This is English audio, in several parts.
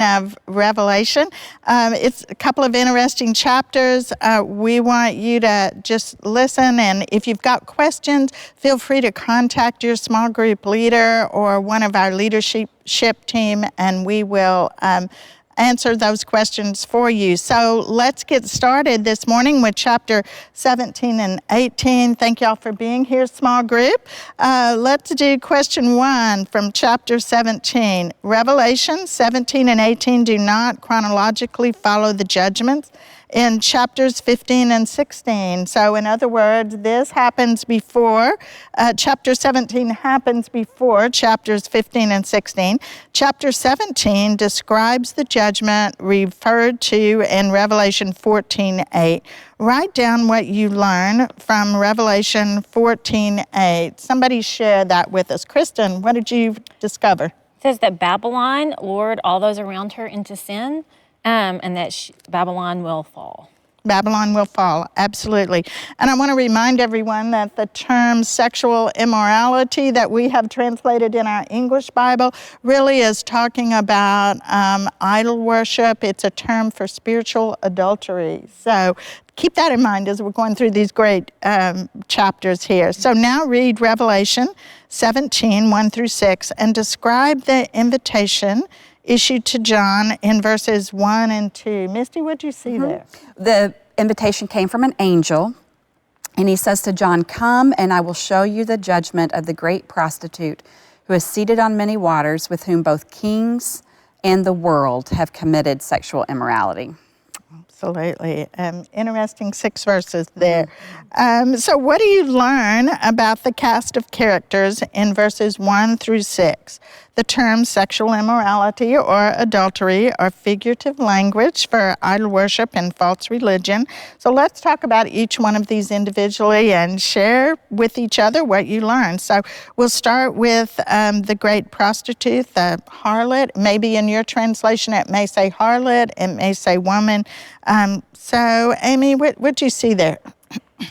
of Revelation. It's a couple of interesting chapters. We want you to just listen, and if you've got questions, feel free to contact your small group leader or one of our leadership team, and we will answer those questions for you. So let's get started this morning with chapter 17 and 18. Thank y'all for being here, small group. Let's do question 1 from chapter 17. Revelation 17 and 18 do not chronologically follow the judgments in chapters 15 and 16. So in other words, this happens before, chapter 17 happens before chapters 15 and 16. Chapter 17 describes the judgment referred to in Revelation 14:8. Write down what you learn from Revelation 14:8. Somebody share that with us. Kristen, what did you discover? It says that Babylon lured all those around her into sin, and that Babylon will fall. Babylon will fall, absolutely. And I want to remind everyone that the term sexual immorality that we have translated in our English Bible really is talking about idol worship. It's a term for spiritual adultery. So keep that in mind as we're going through these great chapters here. So now read Revelation 17, 1 through 6, and describe the invitation issued to John in verses 1 and 2. Misty, what did you see there? The invitation came from an angel, and he says to John, "Come, and I will show you the judgment of the great prostitute who is seated on many waters, with whom both kings and the world have committed sexual immorality." Absolutely. Interesting 6 verses there. So what do you learn about the cast of characters in verses 1 through 6? The terms sexual immorality or adultery are figurative language for idol worship and false religion. So let's talk about each one of these individually and share with each other what you learned. So we'll start with the great prostitute, the harlot. Maybe in your translation it may say harlot, it may say woman. So Amy, what did you see there?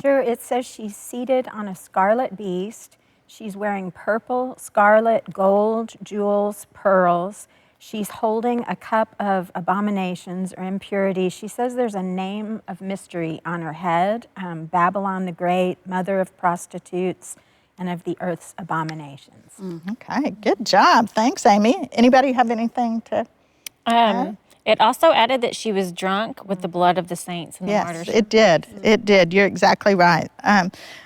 Sure, it says she's seated on a scarlet beast. She's wearing purple, scarlet, gold, jewels, pearls. She's holding a cup of abominations or impurities. She says there's a name of mystery on her head, Babylon the Great, mother of prostitutes and of the earth's abominations. Okay, good job. Thanks, Amy. Anybody have anything to add? It also added that she was drunk with the blood of the saints and the martyrs. Yes, it did. It did. You're exactly right.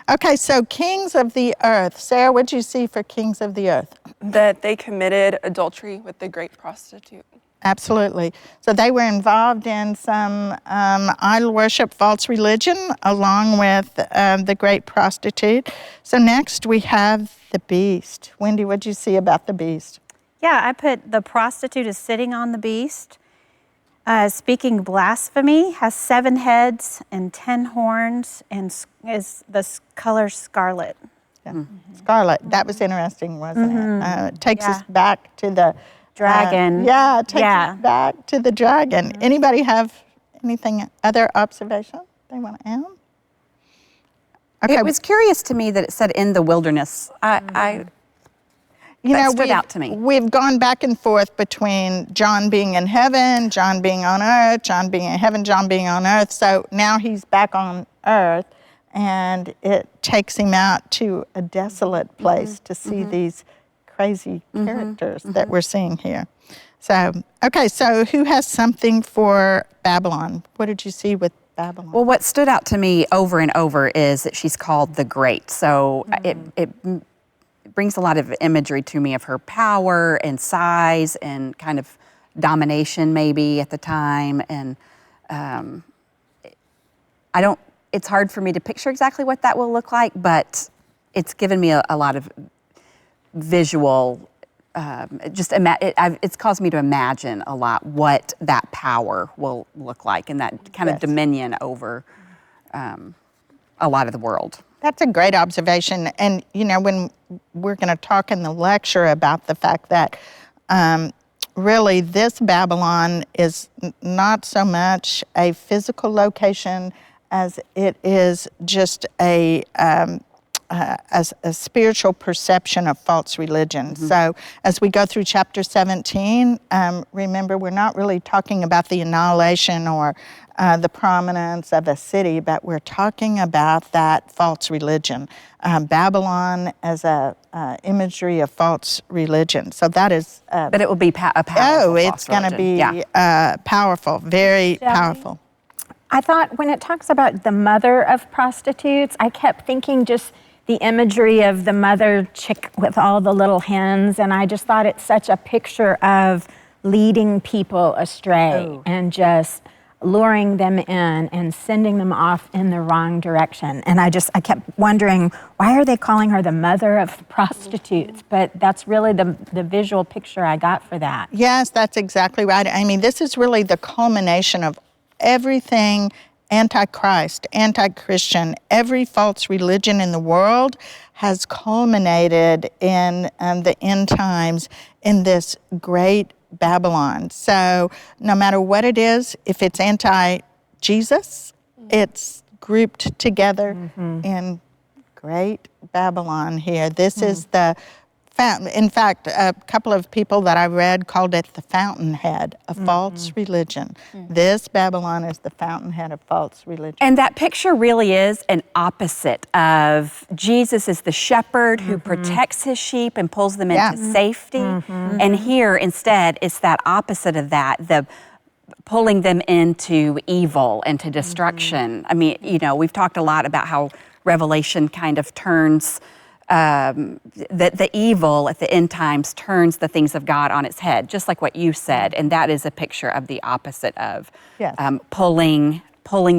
Okay, so kings of the earth. Sarah, what did you see for kings of the earth? That they committed adultery with the great prostitute. Absolutely. So they were involved in some idol worship, false religion, along with the great prostitute. So next we have the beast. Wendy, what did you see about the beast? Yeah, I put the prostitute is sitting on the beast, speaking blasphemy, has 7 heads and 10 horns, and is the color scarlet. Yeah. Scarlet. That was interesting, wasn't it? It takes us back to the dragon. It takes us back to the dragon. Anybody have anything, other observation they want to add? Okay. It was curious to me that it said in the wilderness. That stood out to me. We've gone back and forth between John being in heaven, John being on earth, John being in heaven, John being on earth. So now he's back on earth, and it takes him out to a desolate place to see these crazy characters that we're seeing here. So, okay, so who has something for Babylon? What did you see with Babylon? Well, what stood out to me over and over is that she's called the Great. So it brings a lot of imagery to me of her power and size and kind of domination maybe at the time. And it's hard for me to picture exactly what that will look like, but it's given me a lot of visual, it's caused me to imagine a lot what that power will look like and that kind of dominion over a lot of the world. That's a great observation. And, you know, when we're going to talk in the lecture about the fact that really this Babylon is not so much a physical location as it is just a a spiritual perception of false religion. So as we go through chapter 17, remember we're not really talking about the annihilation or the prominence of a city, but we're talking about that false religion. Babylon as a imagery of false religion. So that is... But it will be a powerful oh, it's false going to religion. be Yeah. powerful, very powerful. I thought when it talks about the mother of prostitutes, I kept thinking just the imagery of the mother chick with all the little hens, and I just thought it's such a picture of leading people astray and just luring them in and sending them off in the wrong direction. And I kept wondering, why are they calling her the mother of prostitutes? But that's really the visual picture I got for that. Yes, that's exactly right. I mean, this is really the culmination of everything anti-Christ, anti-Christian, every false religion in the world has culminated in the end times in this great Babylon. So no matter what it is, if it's anti-Jesus, it's grouped together in great Babylon here. This is the fountain. In fact, a couple of people that I read called it the fountainhead of false religion. This Babylon is the fountainhead of false religion. And that picture really is an opposite of Jesus is the shepherd who protects his sheep and pulls them into safety. And here, instead, it's that opposite of that, the pulling them into evil and to destruction. I mean, you know, we've talked a lot about how Revelation kind of turns the evil at the end times turns the things of God on its head, just like what you said, and that is a picture of the opposite of pulling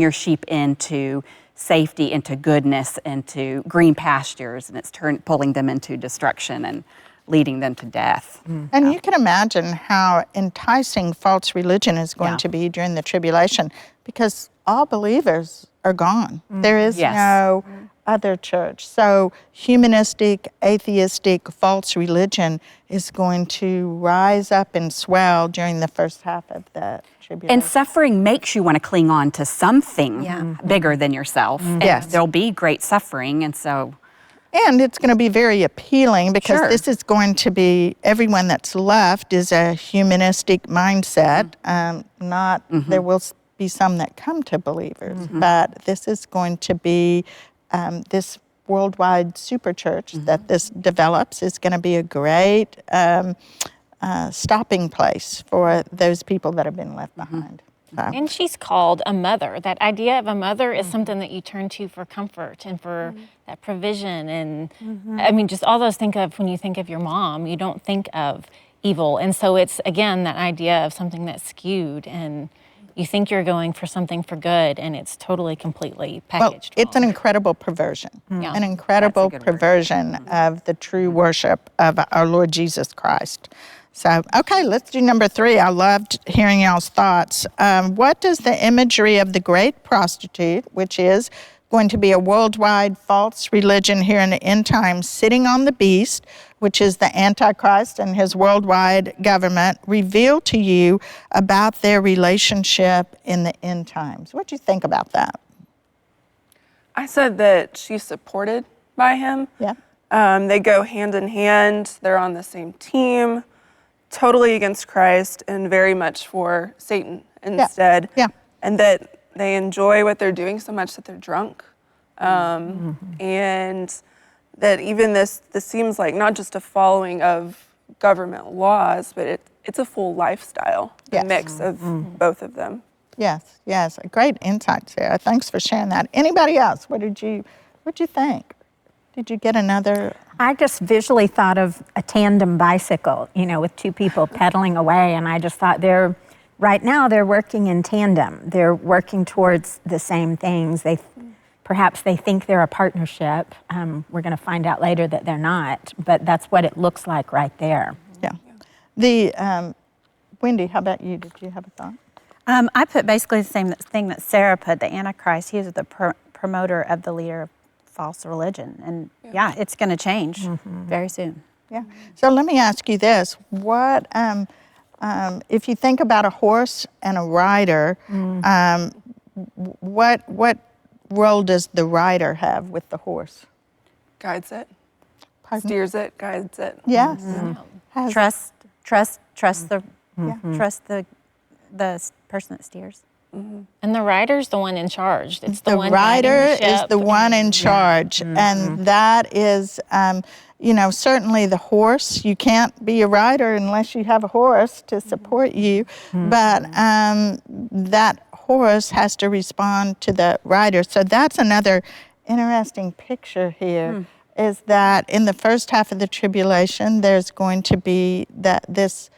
your sheep into safety, into goodness, into green pastures, and it's pulling them into destruction and leading them to death. And you can imagine how enticing false religion is going to be during the tribulation, because all believers are gone. There is no other church. So humanistic, atheistic, false religion is going to rise up and swell during the first half of the tribulation. And suffering makes you want to cling on to something bigger than yourself. Yes. There'll be great suffering, and so... And it's going to be very appealing because this is going to be, everyone that's left is a humanistic mindset. There will be some that come to believers, but this is going to be this worldwide super church that this develops is going to be a great stopping place for those people that have been left behind. And she's called a mother. That idea of a mother is something that you turn to for comfort and for that provision. And I mean, just all those when you think of your mom, you don't think of evil. And so it's, again, that idea of something that's skewed and you think you're going for something for good, and it's totally, completely packaged. Well, it's an incredible perversion, an incredible perversion of the true worship of our Lord Jesus Christ. So, okay, let's do number 3. I loved hearing y'all's thoughts. What does the imagery of the great prostitute, which is going to be a worldwide false religion here in the end times, sitting on the beast, which is the Antichrist and his worldwide government, reveal to you about their relationship in the end times? What do you think about that? I said that she's supported by him. Yeah. They go hand in hand. They're on the same team, totally against Christ and very much for Satan instead. Yeah. And that they enjoy what they're doing so much that they're drunk. And that even this seems like not just a following of government laws, but it's a full lifestyle, a mix of both of them. Yes, great insight, Sarah. Thanks for sharing that. Anybody else? What'd you think? Did you get another? I just visually thought of a tandem bicycle, with 2 people pedaling away, and I just thought right now they're working in tandem. They're working towards the same things. Perhaps they think they're a partnership. We're going to find out later that they're not, but that's what it looks like right there. Yeah. Wendy, how about you? Did you have a thought? I put basically the same thing that Sarah put, the Antichrist. He is the promoter of the leader of false religion. And it's going to change very soon. Yeah. So let me ask you this. What, if you think about a horse and a rider, what role does the rider have with the horse? Guides it, Pardon? steers it, guides it. Yes. Has- Trust the Yeah. trust the person that steers. And the rider's the one in charge. It's the, the one rider guiding the is ship. the one in charge, and that is, certainly the horse. You can't be a rider unless you have a horse to support you, but that horse has to respond to the rider. So that's another interesting picture here. Is that in the first half of the tribulation, there's going to be this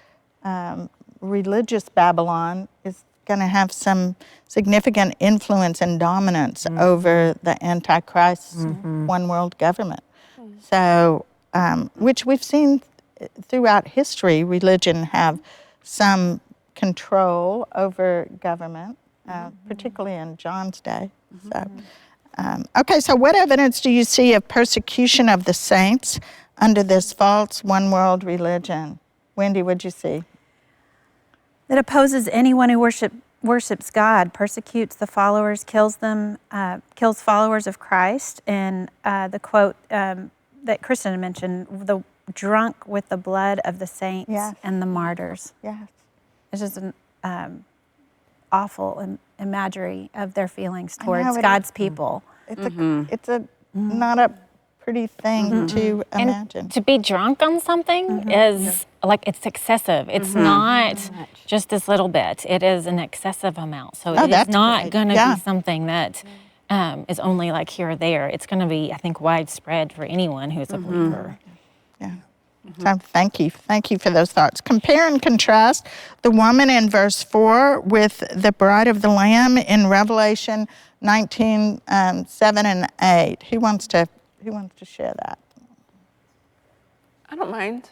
religious Babylon is going to have some significant influence and dominance over the Antichrist's one world government. So, which we've seen throughout history, religion have some control over government, particularly in John's day. So, okay, so what evidence do you see of persecution of the saints under this false one world religion? Wendy, what'd you see? That opposes anyone who worships God, persecutes the followers, kills them, kills followers of Christ. And the quote that Kristen mentioned, the drunk with the blood of the saints and the martyrs. Yes. It's just an awful imagery of their feelings know, towards it God's people. It's a not a pretty thing to imagine. And to be drunk on something is like it's excessive. It's not just this little bit. It is an excessive amount. So it is that's not great. going to Yeah. be something that is only like here or there. It's going to be, I think, widespread for anyone who is a believer. Yeah. So thank you for those thoughts. Compare and contrast the woman in verse 4 with the bride of the Lamb in Revelation 19, 7 and 8. Who wants to share that? I don't mind.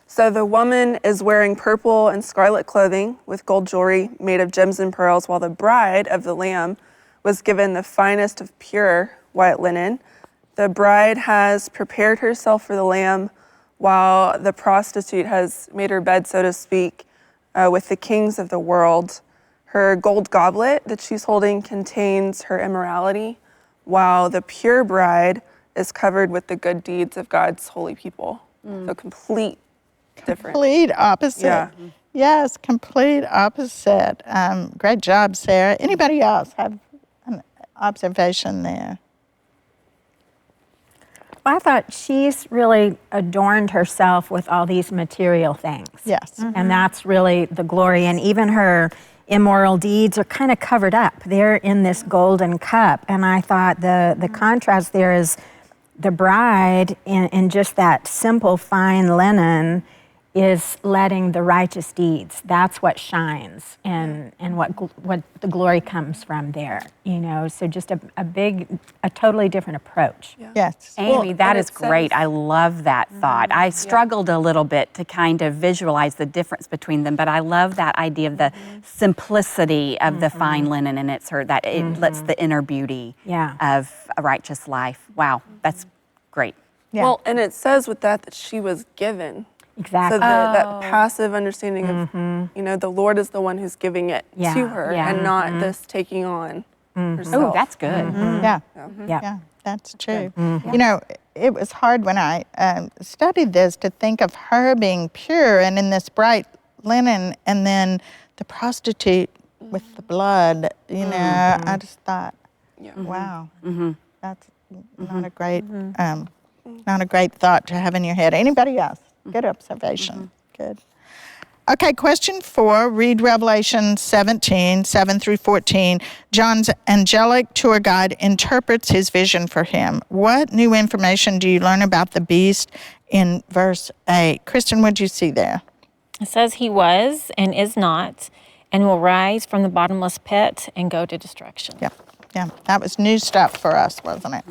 So the woman is wearing purple and scarlet clothing with gold jewelry made of gems and pearls, while the bride of the Lamb was given the finest of pure white linen. The bride has prepared herself for the Lamb, while the prostitute has made her bed, so to speak, with the kings of the world. Her gold goblet that she's holding contains her immorality, while the pure bride is covered with the good deeds of God's holy people. So complete different. Complete opposite. Yeah. Yes, complete opposite. Great job, Sarah. Anybody else have an observation there? Well, I thought she's really adorned herself with all these material things. Yes. And that's really the glory. And even her immoral deeds are kind of covered up. They're in this golden cup. And I thought the contrast there is the bride in just that simple fine linen is letting the righteous deeds. That's what shines and what the glory comes from there, So just a totally different approach. Yes. Amy, that and is it great. says- I love that thought. I struggled a little bit to kind of visualize the difference between them, but I love that idea of the simplicity of the fine linen, and it lets the inner beauty of a righteous life. Wow, that's great. Yeah. Well, and it says with that she was given. Exactly. So that passive understanding of, the Lord is the one who's giving it Yeah, to her yeah. and not this taking on herself. Oh, that's good. Yeah. Yeah. Yeah, that's true. It was hard when I studied this to think of her being pure and in this bright linen, and then the prostitute with the blood. I just thought, wow, that's not a great, not a great thought to have in your head. Anybody else? Good observation. Good. Okay, question 4, read Revelation 17, 7 through 14. John's angelic tour guide interprets his vision for him. What new information do you learn about the beast in verse 8? Kristen, what did you see there? It says he was and is not and will rise from the bottomless pit and go to destruction. Yeah, that was new stuff for us, wasn't it?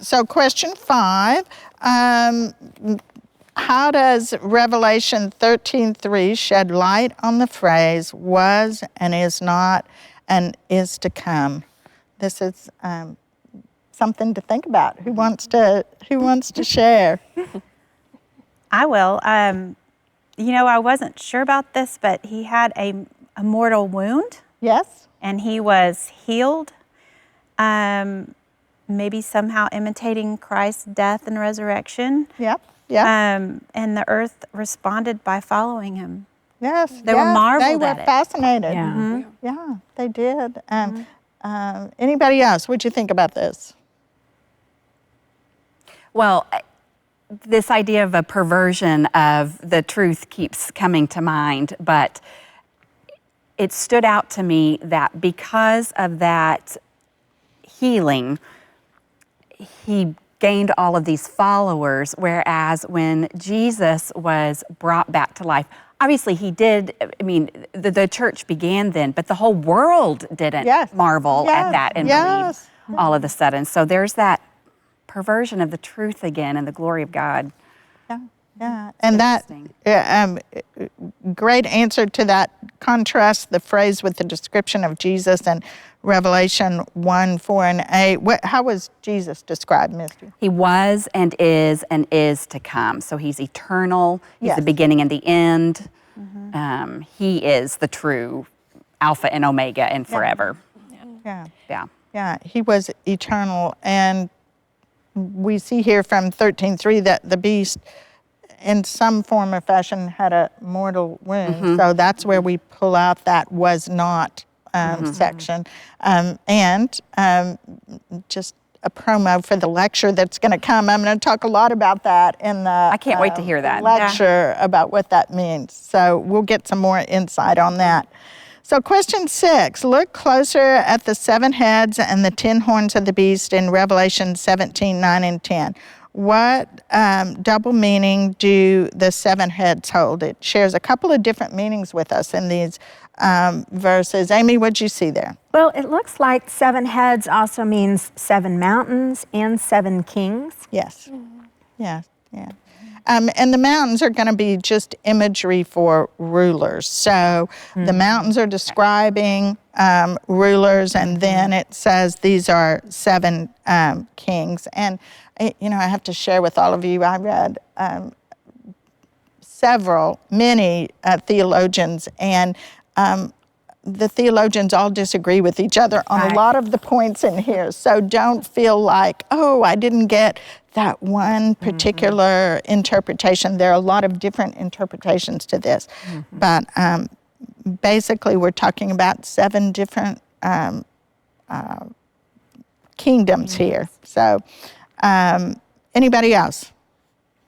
So question 5, how does Revelation 13:3 shed light on the phrase was and is not and is to come? This is something to think about. Who wants to share? I will. I wasn't sure about this, but he had a mortal wound Yes? and he was healed. maybe somehow imitating Christ's death and resurrection. Yep. Yep. And the earth responded by following him. Yes. They were yes, marveled They were at it. fascinated. Yeah. Yeah, they did. Anybody else? What'd you think about this? Well, this idea of a perversion of the truth keeps coming to mind, but it stood out to me that because of that healing, he gained all of these followers, whereas when Jesus was brought back to life, obviously he did, I mean, the church began then, but the whole world didn't Yes. marvel at Yes. that and Yes. believe all of a sudden. So there's that perversion of the truth again and the glory of God. Yeah, and that interesting. great answer to that contrast the phrase with the description of Jesus in Revelation 1, 4, and 8. How was Jesus described, Misty? He was and is to come. So he's eternal. He's Yes. the beginning and the end. He is the true Alpha and Omega and forever. Yeah. Yeah. Yeah, he was eternal. And we see here from 13:3 that the beast in some form or fashion had a mortal wound. So that's where we pull out that was not section. And just a promo for the lecture that's going to come. I'm going to talk a lot about that in the I can't wait to hear that. lecture about what that means. So we'll get some more insight on that. So question 6, look closer at the 7 heads and the 10 horns of the beast in Revelation 17, 9, and 10. What double meaning do the 7 heads hold? It shares a couple of different meanings with us in these verses. Amy, what'd you see there? Well, it looks like 7 heads also means 7 mountains and 7 kings. Yes. Yeah, yeah. And the mountains are going to be just imagery for rulers. So the mountains are describing rulers, and then it says these are 7 kings. And, I have to share with all of you, I read many theologians, and the theologians all disagree with each other on a lot of the points in here. So don't feel like, oh, I didn't get that one particular interpretation. There are a lot of different interpretations to this. But basically, we're talking about 7 different kingdoms here. So anybody else?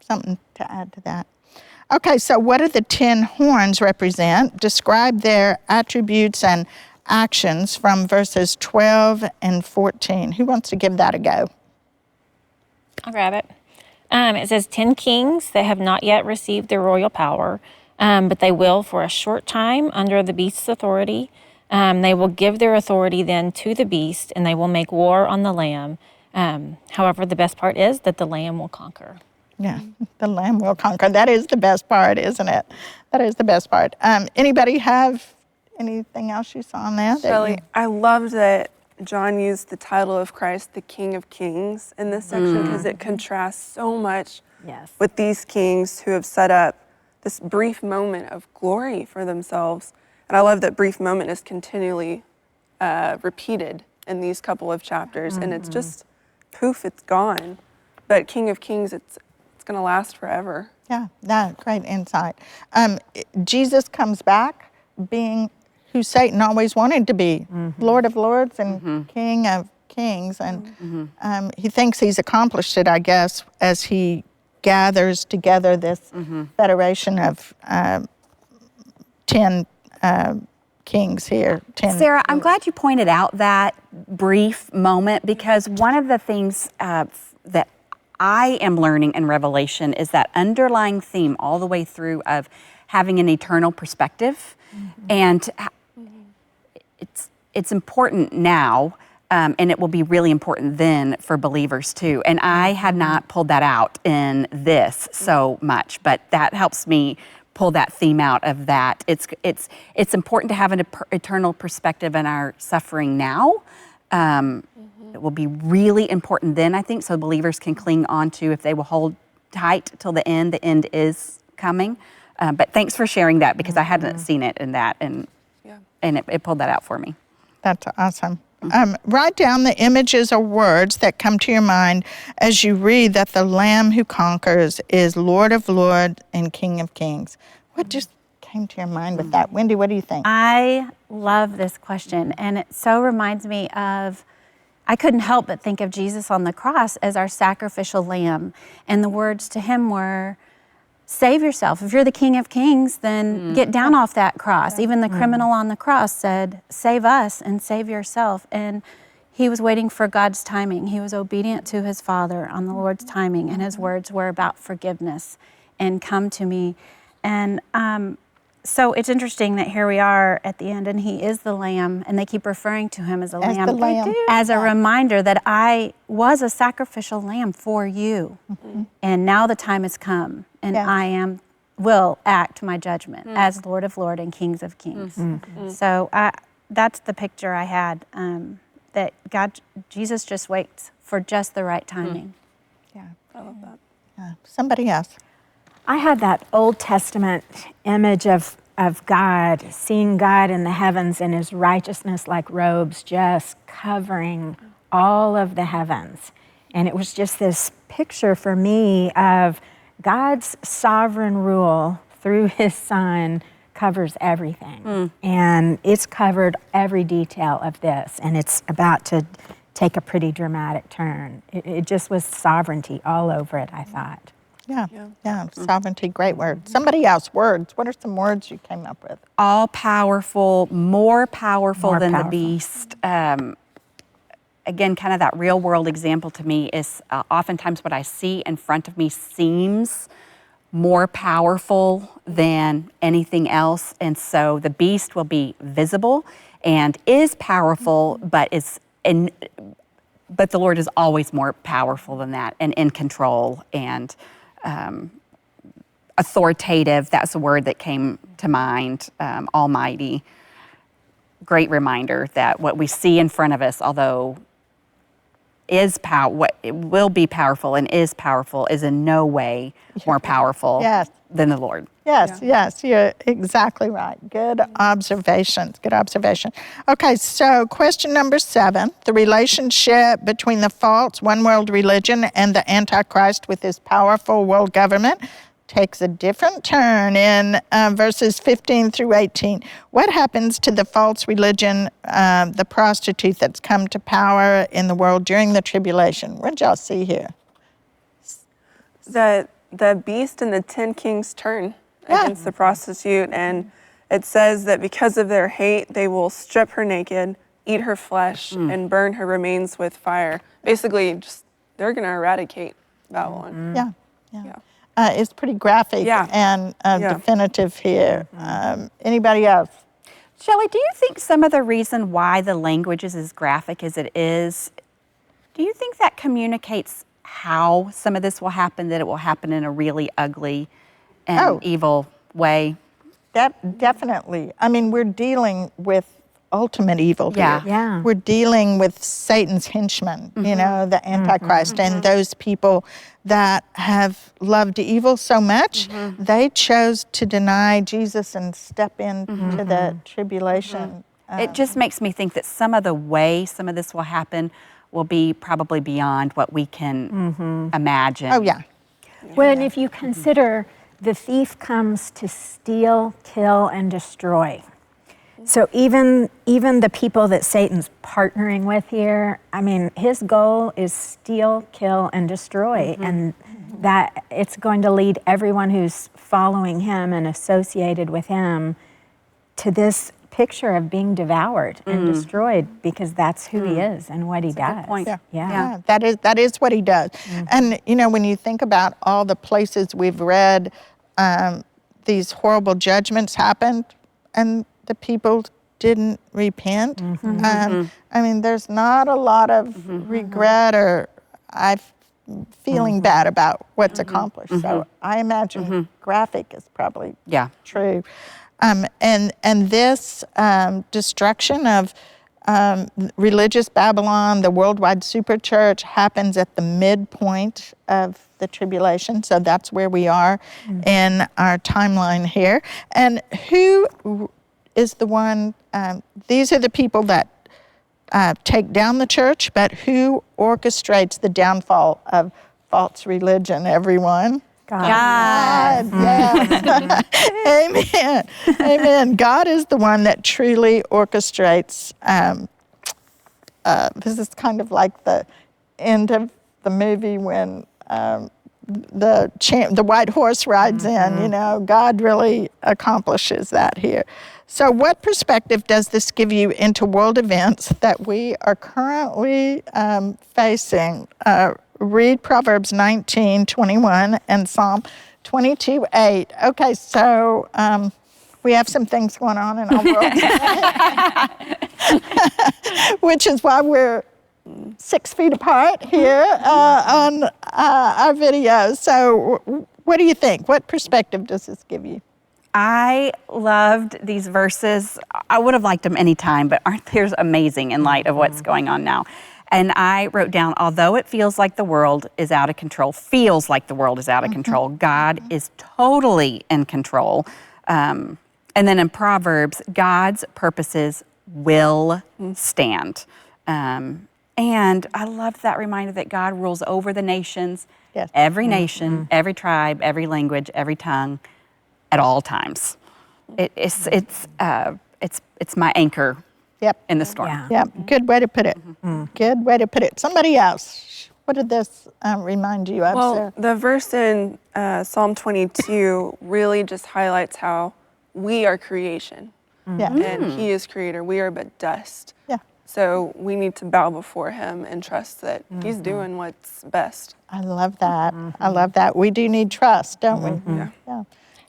Something to add to that? Okay, so what do the 10 horns represent? Describe their attributes and actions from verses 12 and 14. Who wants to give that a go? I'll grab it. It says 10 kings that have not yet received their royal power, but they will for a short time under the beast's authority. They will give their authority then to the beast, and they will make war on the Lamb. However, the best part is that the Lamb will conquer. Yeah, the Lamb will conquer. That is the best part, isn't it? That is the best part. Anybody have anything else you saw on there? Shelley, I loved that John used the title of Christ, the King of Kings, in this section because it contrasts so much with these kings who have set up this brief moment of glory for themselves. And I love that brief moment is continually repeated in these couple of chapters, and it's just poof, it's gone. But King of Kings, it's going to last forever. Yeah, great insight. Jesus comes back being who Satan always wanted to be, Lord of Lords and King of Kings. And he thinks he's accomplished it, I guess, as he gathers together this federation of 10 kings here. 10. Sarah, I'm glad you pointed out that brief moment, because one of the things that I am learning in Revelation is that underlying theme all the way through of having an eternal perspective. And it's important now, and it will be really important then for believers too. And I had not pulled that out in this so much, but that helps me pull that theme out of that. It's important to have an eternal perspective in our suffering now. It will be really important then, I think, so believers can cling on to, if they will hold tight till the end is coming. But thanks for sharing that, because I hadn't seen it in that, and it pulled that out for me. That's awesome. write down the images or words that come to your mind as you read that the Lamb who conquers is Lord of Lords and King of Kings. What just came to your mind with that? Wendy, what do you think? I love this question, and it so reminds me of, I couldn't help but think of Jesus on the cross as our sacrificial lamb. And the words to him were, save yourself. If you're the King of Kings, then get down off that cross. Even the criminal on the cross said, save us and save yourself. And he was waiting for God's timing. He was obedient to his Father on the Lord's timing, and his words were about forgiveness and come to me. And so it's interesting that here we are at the end, and he is the Lamb, and they keep referring to him as a As lamb. the Lamb. They do. As a reminder that I was a sacrificial lamb for you, and now the time has come, and Yeah. I will act my judgment as Lord of Lords and Kings of Kings. So that's the picture I had, that Jesus just waits for just the right timing. Yeah. I love that. Somebody else. I had that Old Testament image of God, seeing God in the heavens and his righteousness like robes just covering all of the heavens. And it was just this picture for me of God's sovereign rule through his Son covers everything. And it's covered every detail of this. And it's about to take a pretty dramatic turn. It just was sovereignty all over it, I thought. Yeah. Sovereignty, great word. Somebody else, words. What are some words you came up with? All powerful, more powerful More than powerful. the beast. Again, kind of that real world example to me is oftentimes what I see in front of me seems more powerful than anything else. And so the beast will be visible and is powerful, but the Lord is always more powerful than that and in control and authoritative. That's a word that came to mind. Almighty. Great reminder that what we see in front of us, although what it will be powerful and is powerful, is in no way more powerful Yes. than the Lord. Yes, you're exactly right. Good observations, good observation. Okay, so question number 7, the relationship between the false one world religion and the Antichrist with his powerful world government takes a different turn in verses 15 through 18. What happens to the false religion, the prostitute that's come to power in the world during the tribulation? What did y'all see here? The beast and the 10 kings turn against the prostitute, and it says that because of their hate, they will strip her naked, eat her flesh, and burn her remains with fire. Basically, they're going to eradicate Babylon. Yeah. It's pretty graphic and definitive here. Anybody else? Shelley, do you think some of the reason why the language is as graphic as it is, do you think that communicates how some of this will happen, that it will happen in a really ugly and evil way? Definitely. I mean, we're dealing with ultimate evil here. Yeah. We're dealing with Satan's henchmen, the Antichrist, and those people that have loved evil so much, they chose to deny Jesus and step into the tribulation. It just makes me think that some of the way some of this will happen will be probably beyond what we can imagine. Oh, yeah. Well, and if you consider the thief comes to steal, kill, and destroy. So even the people that Satan's partnering with here, I mean, his goal is steal, kill, and destroy. And that it's going to lead everyone who's following him and associated with him to this picture of being devoured and destroyed, because that's who he is and what he does. good point. Yeah, that is what he does. And when you think about all the places we've read these horrible judgments happened, and the people didn't repent. I mean, there's not a lot of regret or feeling bad about what's accomplished. So I imagine graphic is probably true. And this destruction of religious Babylon, the worldwide superchurch, happens at the midpoint of the tribulation. So that's where we are in our timeline here. And who is the one, these are the people that take down the church, but who orchestrates the downfall of false religion, everyone? God. Yes. Amen. Amen. God is the one that truly orchestrates. This is kind of like the end of the movie when the white horse rides in. You know, God really accomplishes that here. So what perspective does this give you into world events that we are currently facing? Read Proverbs 19:21 and Psalm 22:8. Okay, so we have some things going on in our world today, which is why we're 6 feet apart here on our video. So what do you think? What perspective does this give you? I loved these verses. I would have liked them anytime, but aren't they amazing in light of what's going on now? And I wrote down, although it feels like the world is out of control, God is totally in control. And then in Proverbs, God's purposes will stand. And I loved that reminder that God rules over the nations, Yes. every nation, every tribe, every language, every tongue, at all times. It's my anchor in the storm. Yeah. Yeah, good way to put it. Good way to put it. Somebody else, what did this remind you of, Well, Sarah? the verse in Psalm 22 really just highlights how we are creation Yeah. and He is creator. We are but dust. Yeah. So we need to bow before Him and trust that He's doing what's best. I love that. I love that. We do need trust, don't we? Yeah.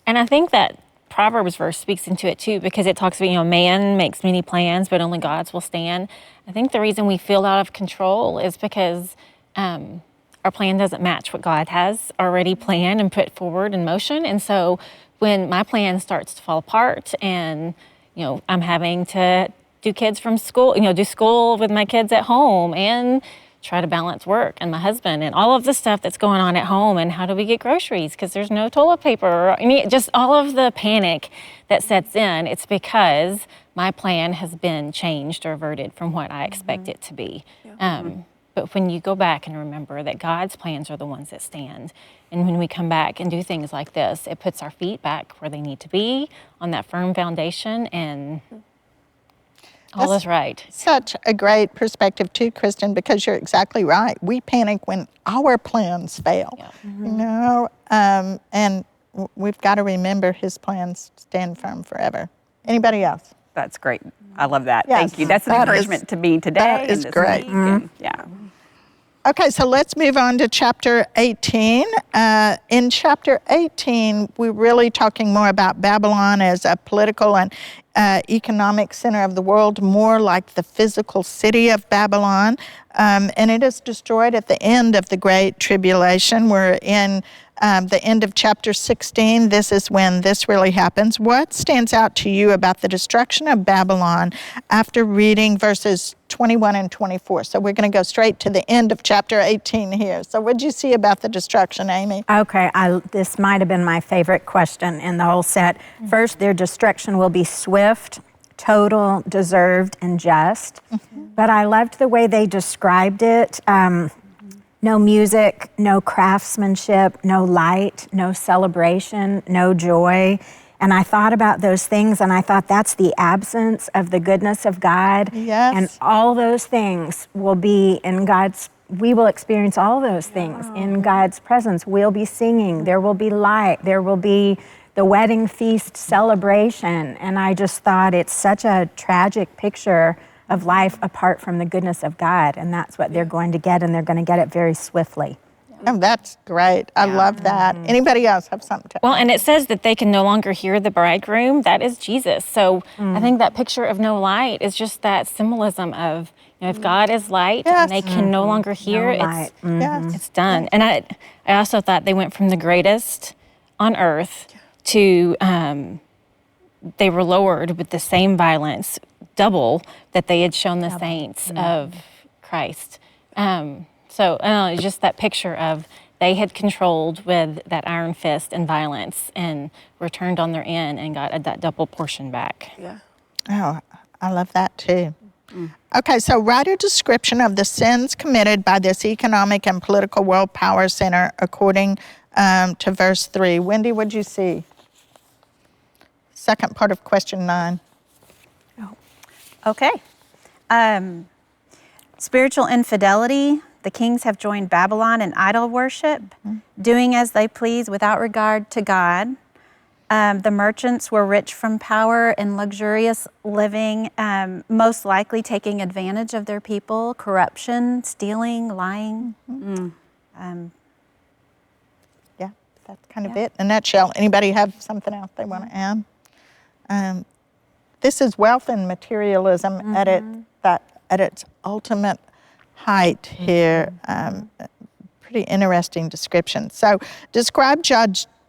And I think that Proverbs verse speaks into it too, because it talks about, man makes many plans, but only God's will stand. I think the reason we feel out of control is because our plan doesn't match what God has already planned and put forward in motion. And so when my plan starts to fall apart and, I'm having to do kids from school, do school with my kids at home and try to balance work and my husband and all of the stuff that's going on at home, and how do we get groceries because there's no toilet paper, just all of the panic that sets in. It's because my plan has been changed or averted from what I expect it to be. But when you go back and remember that God's plans are the ones that stand, and when we come back and do things like this, it puts our feet back where they need to be on that firm foundation, and all is right. Such a great perspective too, Kristen, because you're exactly right. We panic when our plans fail, and we've got to remember His plans stand firm forever. Anybody else? That's great. I love that. Yes, Thank you. That's an that encouragement to me today. that is and this great. week, and, yeah. Okay, so let's move on to chapter 18. In chapter 18, we're really talking more about Babylon as a political and economic center of the world, more like the physical city of Babylon. And it is destroyed at the end of the Great Tribulation. We're in the end of chapter 16. This is when this really happens. What stands out to you about the destruction of Babylon after reading verses 21 and 24? So we're going to go straight to the end of chapter 18 here. So what did you see about the destruction, Amy? Okay, this might have been my favorite question in the whole set. First, their destruction will be swift, total, deserved, and just. But I loved the way they described it. No music, no craftsmanship, no light, no celebration, no joy. And I thought about those things, and I thought that's the absence of the goodness of God. Yes. And all those things will be in God's, we will experience all those things in God's presence. We'll be singing, there will be light, there will be the wedding feast celebration. And I just thought it's such a tragic picture of life apart from the goodness of God. And that's what they're going to get, and they're going to get it very swiftly. Oh, that's great. I love that. Anybody else have something to add? Well, and it says that they can no longer hear the bridegroom. That is Jesus. So I think that picture of no light is just that symbolism of, if God is light and they can no longer hear, No light. it's done. And I also thought they went from the greatest on earth to they were lowered with the same violence, double that they had shown the saints of Christ. So just that picture of they had controlled with that iron fist and violence and were turned on their end and got that double portion back. Yeah. Oh, I love that too. Okay, so write a description of the sins committed by this economic and political world power center according to verse 3. Wendy, what'd you see? Second part of question 9. Okay. Spiritual infidelity. The kings have joined Babylon in idol worship, doing as they please without regard to God. The merchants were rich from power and luxurious living, most likely taking advantage of their people, corruption, stealing, lying. Yeah, that's kind of it in a nutshell. Anybody have something else they want to add? This is wealth and materialism at its ultimate height here. Pretty interesting description. So describe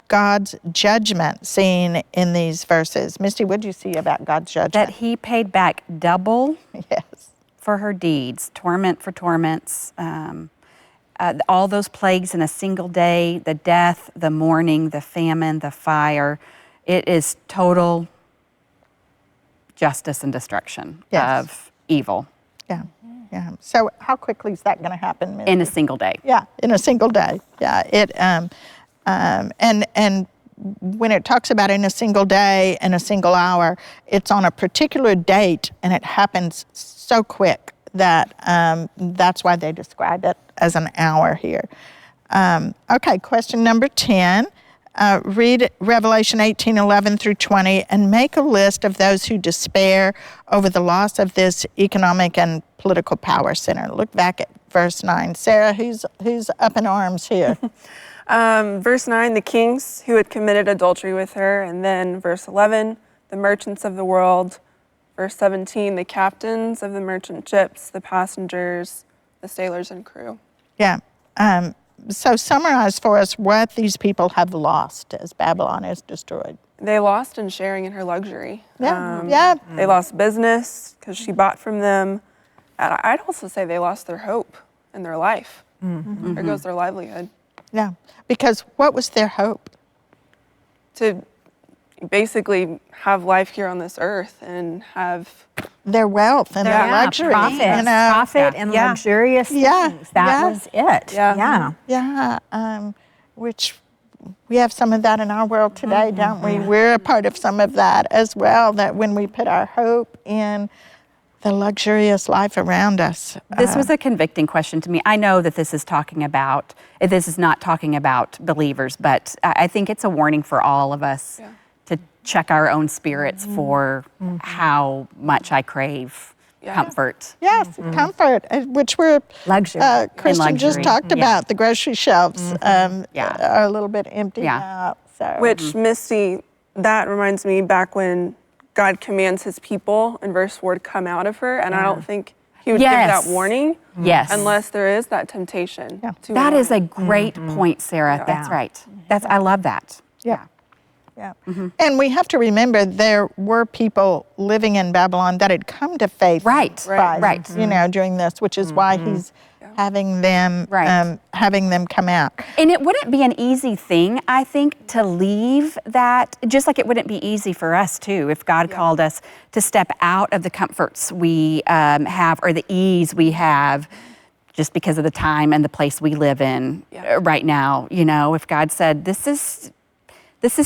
God's judgment seen in these verses. Misty, what did you see about God's judgment? That he paid back double Yes. for her deeds, torment for torments, all those plagues in a single day, the death, the mourning, the famine, the fire. It is total justice and destruction Yes. of evil Yeah. Yeah. So how quickly is that going to happen, Misty? in a single day. Yeah, in a single day. Yeah, and when it talks about in a single day and a single hour, it's on a particular date, and it happens so quick that that's why they describe it as an hour here. Okay, question number 10. Read Revelation 18:11 through 20 and make a list of those who despair over the loss of this economic and political power center. Look back at verse 9. Sarah, who's up in arms here? Verse 9, the kings who had committed adultery with her. And then verse 11, the merchants of the world. Verse 17, the captains of the merchant ships, the passengers, the sailors and crew. Yeah. So summarize for us what these people have lost as Babylon is destroyed. They lost in sharing in her luxury. Yeah. They lost business because she bought from them. And I'd also say they lost their hope in their life. There goes their livelihood. Yeah. Because what was their hope? To basically have life here on this earth and have Their wealth and their luxury. Profit, You know? profit and Yeah. luxurious Yeah, things. That yeah. was it. Yeah. Yeah. Which we have some of that in our world today, don't we? We're a part of some of that as well, that when we put our hope in the luxurious life around us. This was a convicting question to me. I know that this is not talking about believers, but I think it's a warning for all of us to check our own spirits for how much I crave comfort. Yes, comfort, which we're Luxury. Kristen just luxury. talked Yeah. about. The grocery shelves Yeah. are a little bit empty Yeah. out. So. Which, Misty, that reminds me back when God commands his people in verse 4 to come out of her. And I don't think he would give Yes. that warning Yes. unless there is that temptation. To That is a avoid. great point, Sarah. That's right. I love that. Yeah. And we have to remember there were people living in Babylon that had come to faith. Right. Christ, Right. You know, during this, which is why he's having them come out. And it wouldn't be an easy thing, I think, to leave that, just like it wouldn't be easy for us, too, if God called us to step out of the comforts we have or the ease we have just because of the time and the place we live in right now. You know, if God said, this is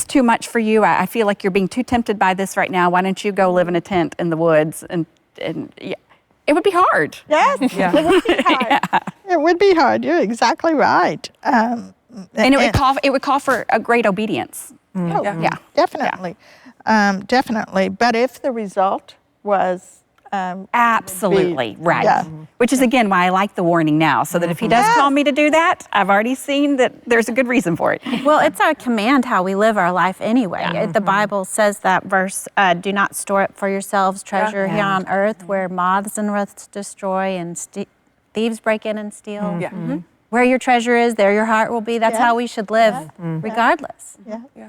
too much for you, I feel like you're being too tempted by this right now, why don't you go live in a tent in the woods? And it would be hard. Yes, it would be hard. It would be hard. You're exactly right. And it would call for a great obedience. Yeah, definitely. Definitely. But if the result was Absolutely, right. yeah. Which is, again, why I like the warning now, so that if he does call me to do that, I've already seen that there's a good reason for it. Well, it's our command how we live our life anyway. The Bible says that verse, do not store up for yourselves treasure here on earth where moths and rust destroy and thieves break in and steal. Where your treasure is, there your heart will be. That's how we should live regardless.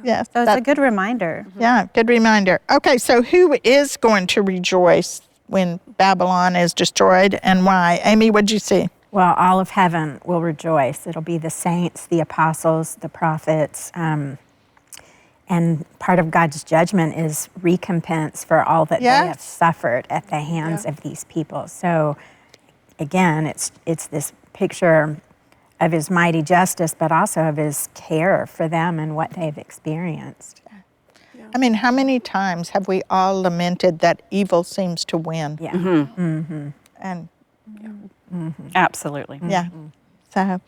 Yes. So it's a good reminder. Yeah, good reminder. Okay, so who is going to rejoice when Babylon is destroyed and why? Amy, what'd you see? Well, all of heaven will rejoice. It'll be the saints, the apostles, the prophets. And And part of God's judgment is recompense for all that they have Yes. suffered at the hands of these people. So again, it's this picture of his mighty justice, but also of his care for them and what they've experienced. I mean, how many times have we all lamented that evil seems to win? Yeah. And Absolutely. yeah. So,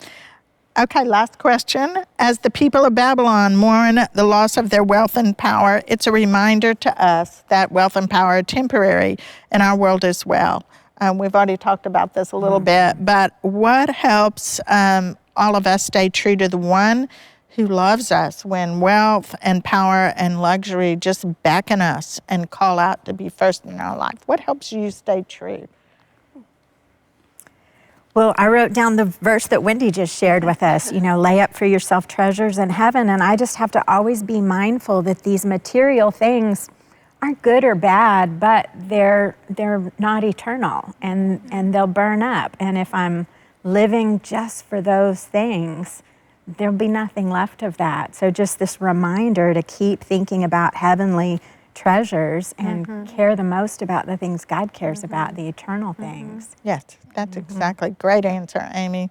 okay, last question. As the people of Babylon mourn the loss of their wealth and power, it's a reminder to us that wealth and power are temporary in our world as well. We've already talked about this a little bit, but what helps all of us stay true to the one who loves us when wealth and power and luxury just beckon us and call out to be first in our life? What helps you stay true? Well, I wrote down the verse that Wendy just shared with us, lay up for yourself treasures in heaven. And I just have to always be mindful that these material things aren't good or bad, but they're not eternal and they'll burn up. And if I'm living just for those things, there'll be nothing left of that. So just this reminder to keep thinking about heavenly treasures and care the most about the things God cares about, the eternal things. Yes, that's exactly. Great answer, Amy.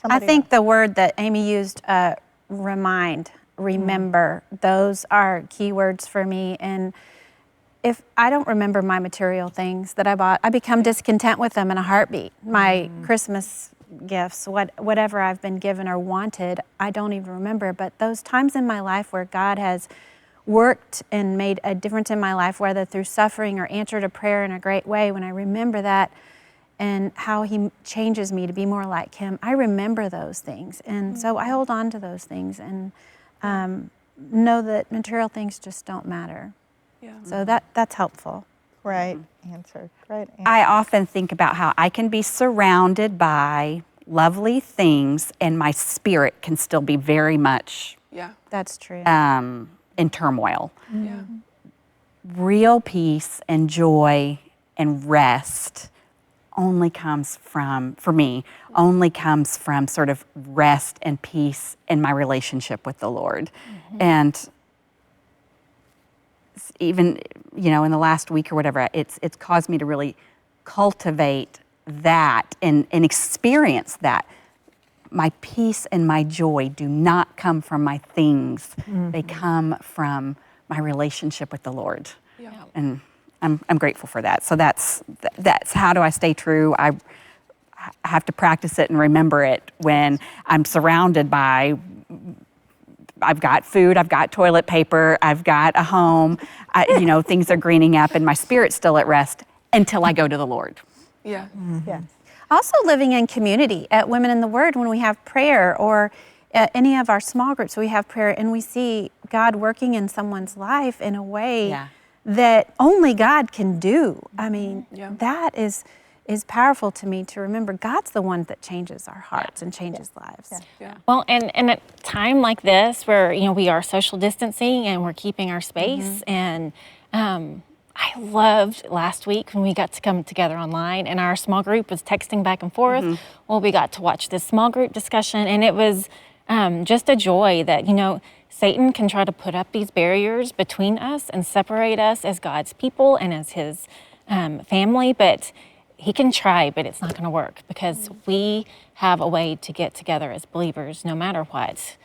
I think the word that Amy used, remind, remember, those are key words for me. And if I don't remember my material things that I bought, I become discontent with them in a heartbeat. My Christmas gifts, whatever I've been given or wanted, I don't even remember. But those times in my life where God has worked and made a difference in my life, whether through suffering or answered a prayer in a great way, when I remember that and how he changes me to be more like him, I remember those things. And so I hold on to those things and know that material things just don't matter. Yeah. So that's helpful. Great answer. Great answer. I often think about how I can be surrounded by lovely things and my spirit can still be very much Yeah. That's true. in turmoil. Yeah. Real peace and joy and rest only comes from, for me, only comes from sort of rest and peace in my relationship with the Lord. And even, in the last week or whatever, it's caused me to really cultivate that and experience that. My peace and my joy do not come from my things. They come from my relationship with the Lord. Yeah. And I'm grateful for that. So that's how do I stay true? I have to practice it and remember it when I'm surrounded by, I've got food, I've got toilet paper, I've got a home, things are greening up and my spirit's still at rest until I go to the Lord. Yeah. Yes. Also living in community at Women in the Word, when we have prayer or at any of our small groups, we have prayer and we see God working in someone's life in a way Yeah. that only God can do. I mean, Yeah. that is powerful to me to remember God's the one that changes our hearts and changes lives. Yeah. Well, and at a time like this where, we are social distancing and we're keeping our space and I loved last week when we got to come together online and our small group was texting back and forth. Well, we got to watch this small group discussion and it was just a joy that, Satan can try to put up these barriers between us and separate us as God's people and as his family, but he can try, but it's not going to work because we have a way to get together as believers no matter what.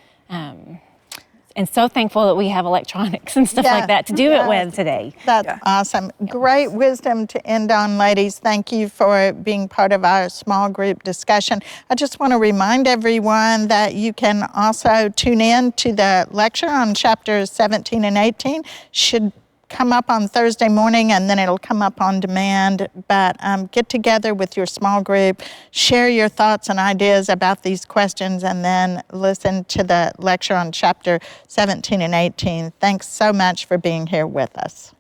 And so thankful that we have electronics and stuff Yeah. like that to do it with today. That's awesome. Great wisdom to end on, ladies. Thank you for being part of our small group discussion. I just want to remind everyone that you can also tune in to the lecture on chapters 17 and 18. Should come up on Thursday morning and then it'll come up on demand. But get together with your small group, share your thoughts and ideas about these questions, and then listen to the lecture on chapter 17 and 18. Thanks so much for being here with us.